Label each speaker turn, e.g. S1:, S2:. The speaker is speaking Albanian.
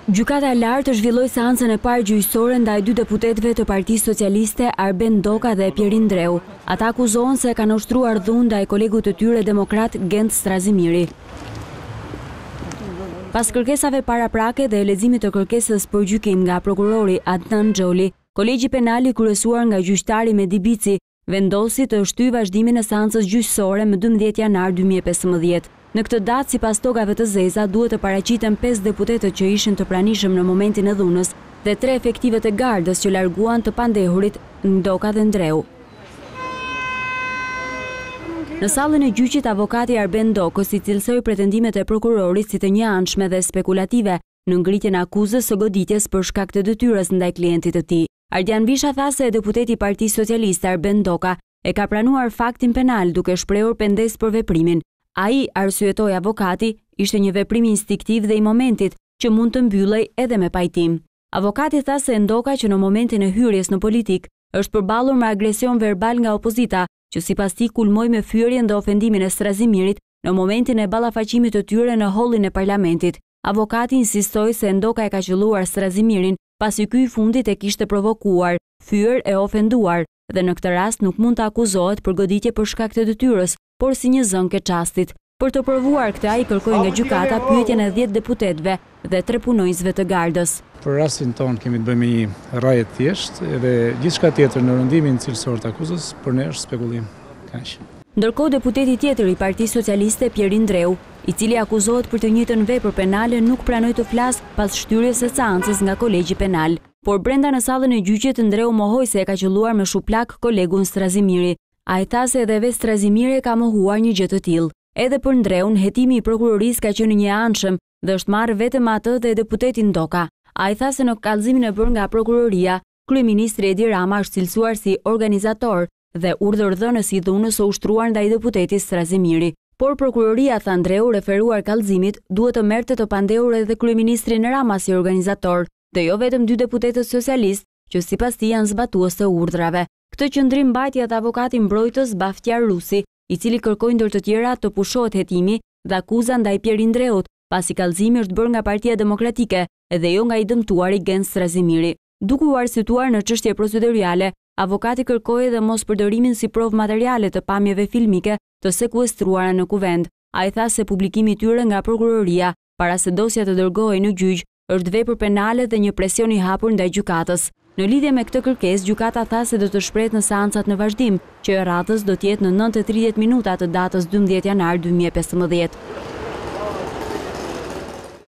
S1: Gjykata e lartë zhvilloi seancën e parë gjyqësore ndaj dy deputetëve të Partisë Socialiste, Arben Doka dhe Pjerin Dreu. Ata akuzohen se kanë ushtruar dhunë ndaj kolegut të tyre demokrat Gent Strazimiri. Pas kërkesave paraprake dhe leximit të kërkesës për gjykim nga prokurori Adnan Xholi, Kolegji Penal i kryesuar nga gjyqtari Medi Bici vendosi të shtyjë vazhdimin e seancës gjyqësore më 12 janar 2015. Në këtë datë, sipas tokave të zeza, duhet të paraqiten 5 deputetët që ishin të pranishëm në momentin e dhunës dhe 3 efektivet e gardës që larguan të pandehurit Doka dhe Ndreu. Në sallën e gjyqit, avokati Arben Dokës i cilësoi pretendimet e prokurorit si të njëanshme dhe spekulative në ngritjen e akuzës së goditjes për shkak të detyrës ndaj klientit të tij. Ardian Visha tha se deputeti i Partisë Socialiste Arben Doka e ka pranuar faktin penal duke shprehur pengesë për veprimin. Ai, arsyetoi avokati, ishte një veprim instiktiv dhe i momentit që mund të mbyllej edhe me pajtim. Avokati tha se Ndoka që në momentin e hyrjes në politik është përballur me agresion verbal nga opozita, që sipas tij kulmoi me fyerjen dhe ofendimin e Strazimirit në momentin e ballafaqimit të tyre në hollin e parlamentit. Avokati insistoi se Ndoka e ka qelluar Strazimirin pasi ky i fundit e kishte provokuar, fyer e ofenduar dhe në këtë rast nuk mund të akuzohet për goditje për shkak të detyrës, por si një zënk e çastit. Për të provuar këtë, ai kërkoi nga gjykata pyetjen e 10 deputetëve dhe 3 punonjësve të gardës.
S2: Për rastin tonë kemi të bëjmë një rrajë të thjeshtë dhe gjithçka tjetër në rëndimin cilësor të akuzës për ne është spekulim. Kaq.
S1: Ndërkohë, deputeti tjetër i Partisë Socialiste, Pjerin Dreu, i cili akuzohet për të njëjtën vepër penale, nuk pranoi të flasë pas shtyrjes së seancës nga Kolegji Penal. Por brenda në sallën e gjyqit, Ndreu mohoi se e ka qelluar me shuplak kolegun Strazimiri. Ai tha se edhe vetë Strazimiri ka mohuar një gjë të tillë. Edhe për Ndreun, hetimi i prokurorisë ka qenë një anshëm dhe është marrë vetëm atë dhe deputetin Doka. Ai tha se në kallëzimin e bërë nga prokuroria, kryeministri Edi Rama është cilësuar si organizator dhe urdhërdhënës i dhunës së ushtruar ndaj deputetit Strazimiri. Por prokuroria, tha Ndreu, referuar kallëzimit, duhet të merrte të pandehur edhe kryeministrin Rama si organizator, dhe jo vetëm 2 deputetët socialistë që sipas tij janë zbatues të urdhrave. Këtë qëndrim mbajti atë avokati mbrojtës Baftiar Rusi, i cili kërkoi ndër të tjera të pushohet hetimi dhe akuza ndaj Pjerin Dreut, pasi kallëzimi është bërë nga Partia Demokratike dhe jo nga i dëmtuari Gent Strazimiri. Duke u arsyetuar në çështje procedurale, avokati kërkoi edhe mospërdorimin si provë materiale të pamjeve filmike të sekuestruara në kuvend. Ai tha se publikimi i tyre nga prokuroria para se dosja të dërgohej në gjyq është vepër penale dhe një presion i hapur ndaj gjykatës. Në lidhje me këtë kërkesë, gjykata tha se do të shprehet në seancat në vazhdim, që e radhës do të jetë në 9:30 minuta të datës 12 janar 2015.